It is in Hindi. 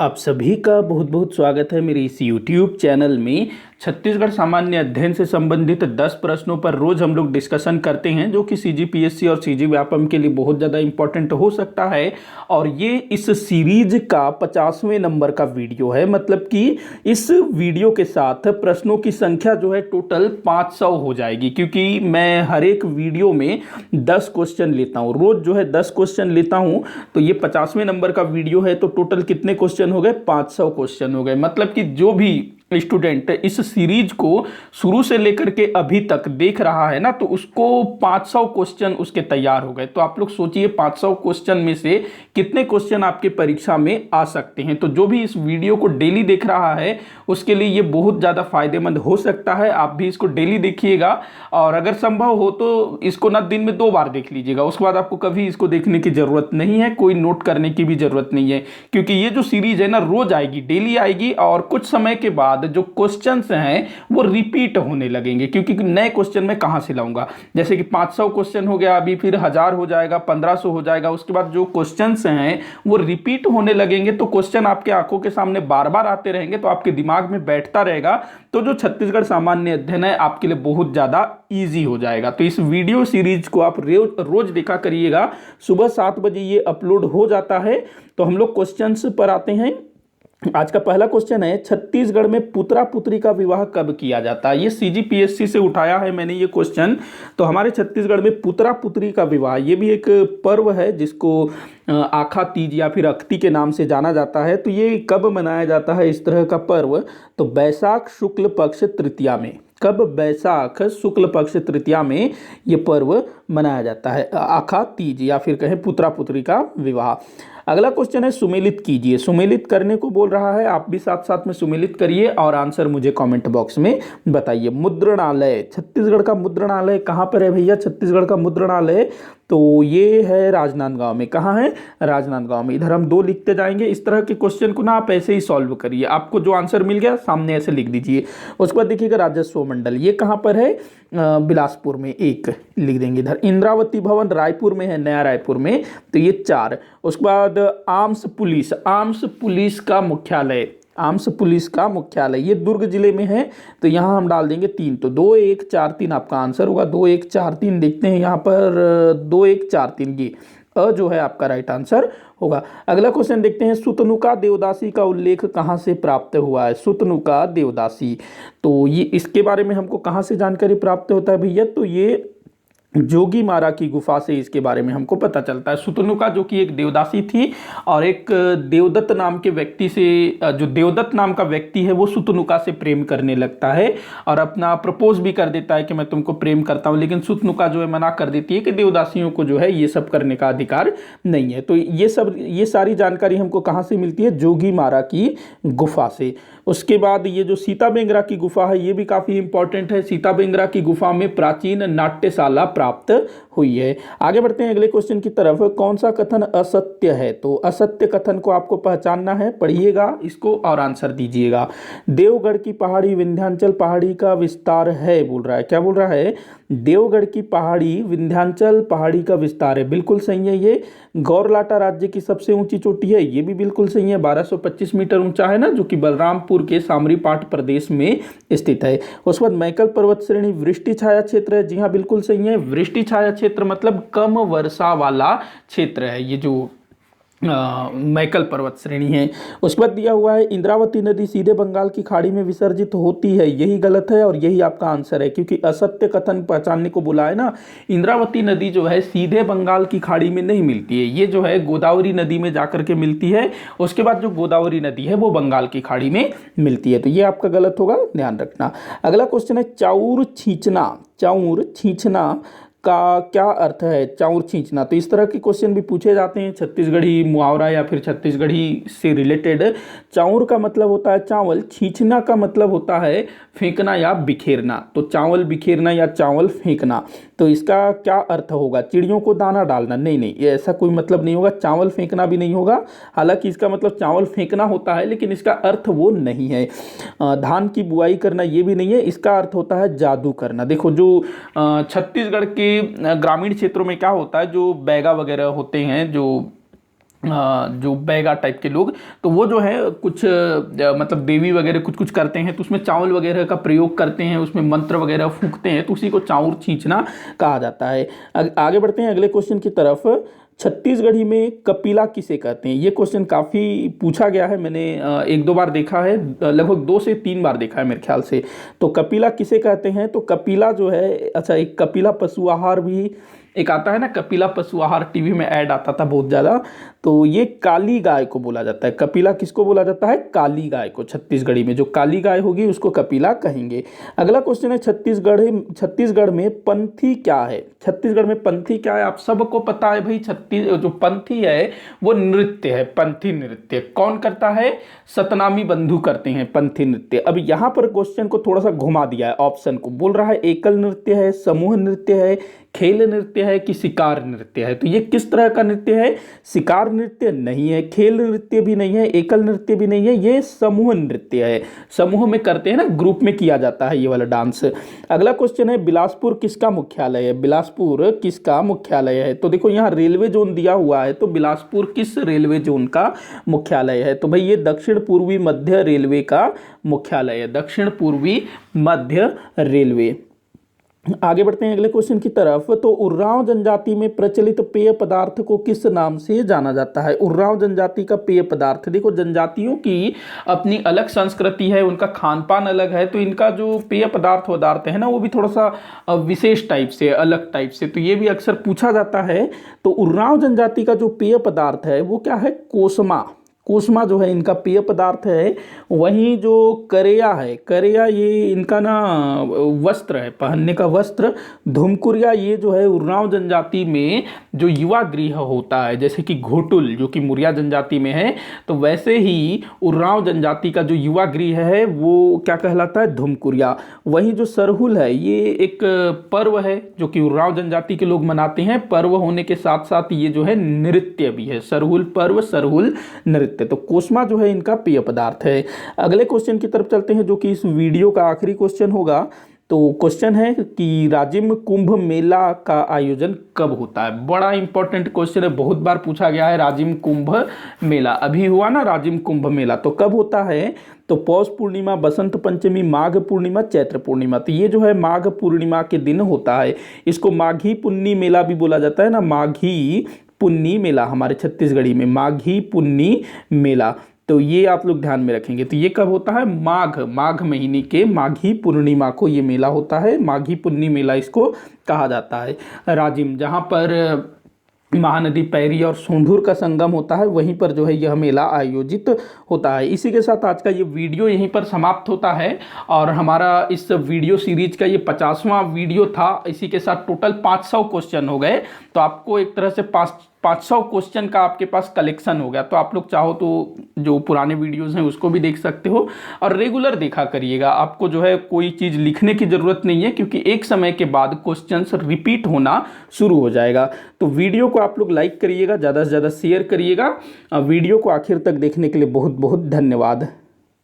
आप सभी का बहुत बहुत स्वागत है मेरे इस YouTube चैनल में। छत्तीसगढ़ सामान्य अध्ययन से संबंधित 10 प्रश्नों पर रोज हम लोग डिस्कशन करते हैं, जो कि CGPSC और CG व्यापम के लिए बहुत ज़्यादा इंपॉर्टेंट हो सकता है। और ये इस सीरीज का 50वें नंबर का वीडियो है, मतलब कि इस वीडियो के साथ प्रश्नों की संख्या जो है टोटल 500 हो जाएगी, क्योंकि मैं हर एक वीडियो में 10 क्वेश्चन लेता हूँ, रोज जो है 10 क्वेश्चन लेता हूँ। तो ये 50वें नंबर का वीडियो है, तो टोटल कितने क्वेश्चन हो गए? 500 क्वेश्चन हो गए। मतलब कि जो भी स्टूडेंट इस सीरीज को शुरू से लेकर के अभी तक देख रहा है ना, तो उसको 500 क्वेश्चन उसके तैयार हो गए। तो आप लोग सोचिए 500 क्वेश्चन में से कितने क्वेश्चन आपके परीक्षा में आ सकते हैं। तो जो भी इस वीडियो को डेली देख रहा है उसके लिए ये बहुत ज़्यादा फायदेमंद हो सकता है। आप भी इसको डेली देखिएगा, और अगर संभव हो तो इसको ना दिन में 2 बार देख लीजिएगा। उसके बाद आपको कभी इसको देखने की जरूरत नहीं है, कोई नोट करने की भी जरूरत नहीं है, क्योंकि ये जो सीरीज है ना रोज आएगी, डेली आएगी। और कुछ समय के बाद जो क्वेश्चंस हैं वो रिपीट होने लगेंगे, क्योंकि नए क्वेश्चन मैं कहां से लाऊंगा। जैसे कि 500 क्वेश्चन हो गया, अभी फिर 1000 हो जाएगा, 1500 हो जाएगा। उसके बाद जो क्वेश्चंस हैं वो रिपीट होने लगेंगे, तो क्वेश्चन आपके आंखों के सामने बार बार आते रहेंगे, तो आपके दिमाग में बैठता रहेगा। तो जो छत्तीसगढ़ सामान्य अध्ययन है आपके लिए बहुत ज्यादा ईजी हो जाएगा। तो इस वीडियो सीरीज को आप रोज देखा करिएगा। सुबह 7 बजे ये अपलोड हो जाता है। तो हम लोग क्वेश्चंस पर आते हैं। आज का पहला क्वेश्चन है, छत्तीसगढ़ में पुत्रा पुत्री का विवाह कब किया जाता है? ये CGPSC से उठाया है मैंने ये क्वेश्चन। तो हमारे छत्तीसगढ़ में पुत्रा पुत्री का विवाह, ये भी एक पर्व है जिसको आखा तीज या फिर अख्ती के नाम से जाना जाता है। तो ये कब मनाया जाता है इस तरह का पर्व? तो बैसाख शुक्ल पक्ष तृतीया में। कब? बैसाख शुक्ल पक्ष तृतीया में ये पर्व मनाया जाता है, आखा तीज या फिर कहें पुत्रा पुत्री का विवाह। अगला क्वेश्चन है, सुमेलित कीजिए। सुमेलित करने को बोल रहा है, आप भी साथ साथ में सुमेलित करिए और आंसर मुझे कमेंट बॉक्स में बताइए। मुद्रणालय, छत्तीसगढ़ का मुद्रणालय कहाँ पर है भैया? छत्तीसगढ़ का मुद्रणालय तो ये है राजनांदगांव में। कहाँ है? राजनांदगांव में। इधर हम 2 लिखते जाएंगे। इस तरह के क्वेश्चन को ना आप ऐसे ही सॉल्व करिए, आपको जो आंसर मिल गया सामने ऐसे लिख दीजिए। उसके बाद देखिएगा राजस्व मंडल, ये कहाँ पर है? बिलासपुर में, 1 लिख देंगे इधर। इंद्रावती भवन रायपुर में है, नया रायपुर में, तो ये 4। उसके बाद आर्म्स पुलिस, आर्म्स पुलिस का मुख्यालय, आर्म्स पुलिस का मुख्यालय ये दुर्ग जिले में है, तो यहाँ हम डाल देंगे 3। तो 2 1 4 3 आपका आंसर होगा। 2 1 4 3 देखते हैं यहाँ पर, 2 1 4 3 ये जो है आपका राइट आंसर होगा। अगला क्वेश्चन देखते हैं, सुतनुका देवदासी का उल्लेख कहाँ से प्राप्त हुआ है? सुतनुका देवदासी, तो ये इसके बारे में हमको कहाँ से जानकारी प्राप्त होता है भैया? तो ये जोगी मारा की गुफा से इसके बारे में हमको पता चलता है। सुतनुका जो कि एक देवदासी थी, और एक देवदत्त नाम के व्यक्ति से, जो देवदत्त नाम का व्यक्ति है वो सुतनुका से प्रेम करने लगता है और अपना प्रपोज भी कर देता है कि मैं तुमको प्रेम करता हूं। लेकिन सुतनुका जो है मना कर देती है कि देवदासियों को जो है ये सब करने का अधिकार नहीं है। तो ये सारी जानकारी हमको कहाँ से मिलती है? जोगी मारा की गुफा से। उसके बाद ये जो सीता बेंगरा की गुफा है ये भी काफ़ी इंपॉर्टेंट है। सीता बेंगरा की गुफा में प्राचीन नाट्यशाला प्राप्त हुई है। आगे बढ़ते हैं अगले क्वेश्चन की तरफ। कौन सा कथन असत्य है? तो असत्य कथन को आपको पहचानना है, पढ़िएगा इसको और आंसर दीजिएगा। देवगढ़ की पहाड़ी विंध्याचल पहाड़ी का विस्तार है बोल रहा है। क्या बोल रहा है? देवगढ़ की पहाड़ी विंध्याचल पहाड़ी का विस्तार है, बिल्कुल सही है। ये गौरलाटा राज्य की सबसे ऊंची चोटी है, ये भी बिल्कुल सही है। 1225 मीटर ऊंचा है ना, जो कि बलरामपुर के सामरीपाट प्रदेश में स्थित है। उसके बाद मैकल पर्वत श्रेणी वृष्टि छाया क्षेत्र है, जी हाँ बिल्कुल सही है। वृष्टि छाया क्षेत्र मतलब कम वर्षा वाला क्षेत्र है ये जो मैकल पर्वत श्रेणी है। उसके बाद दिया हुआ है, इंद्रावती नदी सीधे बंगाल की खाड़ी में विसर्जित होती है, यही गलत है और यही आपका आंसर है, क्योंकि असत्य कथन पहचानने को बोला है ना। इंद्रावती नदी जो है सीधे बंगाल की खाड़ी में नहीं मिलती है, ये जो है गोदावरी नदी में जाकर के मिलती है। उसके बाद जो गोदावरी नदी है वो बंगाल की खाड़ी में मिलती है, तो ये आपका गलत होगा, ध्यान रखना। अगला क्वेश्चन है, चाउर छींचना, चाउर छींचना का क्या अर्थ है? चाउर छींचना, तो इस तरह के क्वेश्चन भी पूछे जाते हैं, छत्तीसगढ़ी मुहावरा या फिर छत्तीसगढ़ी से रिलेटेड। चाउर का मतलब होता है चावल, छींचना का मतलब होता है फेंकना या बिखेरना। तो चावल बिखेरना या चावल फेंकना, तो इसका क्या अर्थ होगा? चिड़ियों को दाना डालना? नहीं नहीं, ये ऐसा कोई मतलब नहीं होगा। चावल फेंकना भी नहीं होगा, हालांकि इसका मतलब चावल फेंकना होता है लेकिन इसका अर्थ वो नहीं है। धान की बुआई करना ये भी नहीं है, इसका अर्थ होता है जादू करना। देखो जो छत्तीसगढ़ के ग्रामीण क्षेत्रों में क्या होता है, जो बैगा वगैरह होते हैं, जो जो बैगा टाइप के लोग, तो वो जो है कुछ मतलब देवी वगैरह कुछ कुछ करते हैं, तो उसमें चावल वगैरह का प्रयोग करते हैं, उसमें मंत्र वगैरह फूंकते हैं, तो उसी को चाउर छींचना कहा जाता है। आगे बढ़ते हैं अगले क्वेश्चन की तरफ। छत्तीसगढ़ी में कपिला किसे कहते हैं? ये क्वेश्चन काफ़ी पूछा गया है, मैंने एक दो बार देखा है, लगभग 2 से 3 बार देखा है मेरे ख्याल से। तो कपिला किसे कहते हैं? तो कपिला जो है, अच्छा, एक कपिला पशु आहार भी एक आता है ना, कपिला पशु आहार, टीवी में ऐड आता था बहुत ज़्यादा, तो ये काली गाय को बोला जाता है। कपिला किसको बोला जाता है? काली गाय को। छत्तीसगढ़ी में जो काली गाय होगी उसको कपिला कहेंगे। अगला क्वेश्चन है, छत्तीसगढ़ में पंथी क्या है? छत्तीसगढ़ में पंथी क्या है? आप सबको पता है भाई, जो पंथी है वो नृत्य है, पंथी नृत्य। कौन करता है? सतनामी बंधु करते हैं पंथी नृत्य। अब यहाँ पर क्वेश्चन को थोड़ा सा घुमा दिया है, ऑप्शन को बोल रहा है एकल नृत्य है, समूह नृत्य है, खेल नृत्य है कि शिकार नृत्य है। तो ये किस तरह का नृत्य है? शिकार नृत्य नहीं है, खेल नृत्य भी नहीं है, एकल नृत्य भी नहीं है, ये समूह नृत्य है। समूह में करते हैं ना, ग्रुप में किया जाता है ये वाला डांस। अगला क्वेश्चन है, बिलासपुर किसका मुख्यालय है? बिलासपुर किसका मुख्यालय है? तो देखो यहाँ रेलवे जोन दिया हुआ है, तो बिलासपुर किस रेलवे जोन का मुख्यालय है? तो भाई ये दक्षिण पूर्वी मध्य रेलवे का मुख्यालय है, दक्षिण पूर्वी मध्य रेलवे। आगे बढ़ते हैं अगले क्वेश्चन की तरफ। तो उर्रांव जनजाति में प्रचलित पेय पदार्थ को किस नाम से जाना जाता है? उर्रांव जनजाति का पेय पदार्थ, देखो जनजातियों की अपनी अलग संस्कृति है, उनका खान पान अलग है, तो इनका जो पेय पदार्थ है ना, वो भी थोड़ा सा विशेष टाइप से, अलग टाइप से, तो ये भी अक्सर पूछा जाता है। तो उर्रांव जनजाति का जो पेय पदार्थ है वो क्या है? कोसमा। कोसमा जो है इनका पेय पदार्थ है। वहीं जो करेया है, करेया ये इनका ना वस्त्र है, पहनने का वस्त्र। धुमकुरिया ये जो है उर्रांव जनजाति में जो युवा गृह होता है, जैसे कि घोटुल जो कि मुरिया जनजाति में है, तो वैसे ही उर्रांव जनजाति का जो युवा गृह है वो क्या कहलाता है? धुमकुरिया। वहीं जो सरहुल है ये एक पर्व है जो कि उर्रांव जनजाति के लोग मनाते हैं। पर्व होने के साथ साथ ये जो है नृत्य भी है, सरहुल पर्व, सरहुल नृत्य। तो कोसमा जो है इनका पेय पदार्थ है। अगले क्वेश्चन की तरफ चलते हैं जो कि इस वीडियो का आखिरी क्वेश्चन होगा। तो क्वेश्चन है कि राजिम कुंभ मेला का आयोजन कब होता है? बड़ा इंपॉर्टेंट क्वेश्चन है, बहुत बार पूछा गया है। राजिम कुंभ मेला अभी हुआ ना, राजिम कुंभ मेला, तो कब होता है? तो पौष पूर्णिमा, बसंत पंचमी, माघ पूर्णिमा, चैत्र पूर्णिमा। तो ये जो है माघ पूर्णिमा के दिन होता है। इसको माघी पुन्नी मेला भी बोला जाता है ना, माघी पुन्नी मेला, हमारे छत्तीसगढ़ी में माघी पुन्नी मेला। तो ये आप लोग ध्यान में रखेंगे। तो ये कब होता है? माघ महीने के माघी पूर्णिमा को ये मेला होता है, माघी पुन्नी मेला इसको कहा जाता है। राजिम, जहाँ पर महानदी पैरी और सोंढूर का संगम होता है, वहीं पर जो है यह मेला आयोजित होता है। इसी के साथ आज का ये वीडियो यहीं पर समाप्त होता है और हमारा इस वीडियो सीरीज का ये 50वां वीडियो था। इसी के साथ टोटल 500 क्वेश्चन हो गए, तो आपको एक तरह से 500 क्वेश्चन का आपके पास कलेक्शन हो गया। तो आप लोग चाहो तो जो पुराने वीडियोस हैं उसको भी देख सकते हो और रेगुलर देखा करिएगा। आपको जो है कोई चीज़ लिखने की ज़रूरत नहीं है, क्योंकि एक समय के बाद क्वेश्चंस रिपीट होना शुरू हो जाएगा। तो वीडियो को आप लोग लाइक करिएगा, ज़्यादा से ज़्यादा शेयर करिएगा। वीडियो को आखिर तक देखने के लिए बहुत बहुत धन्यवाद।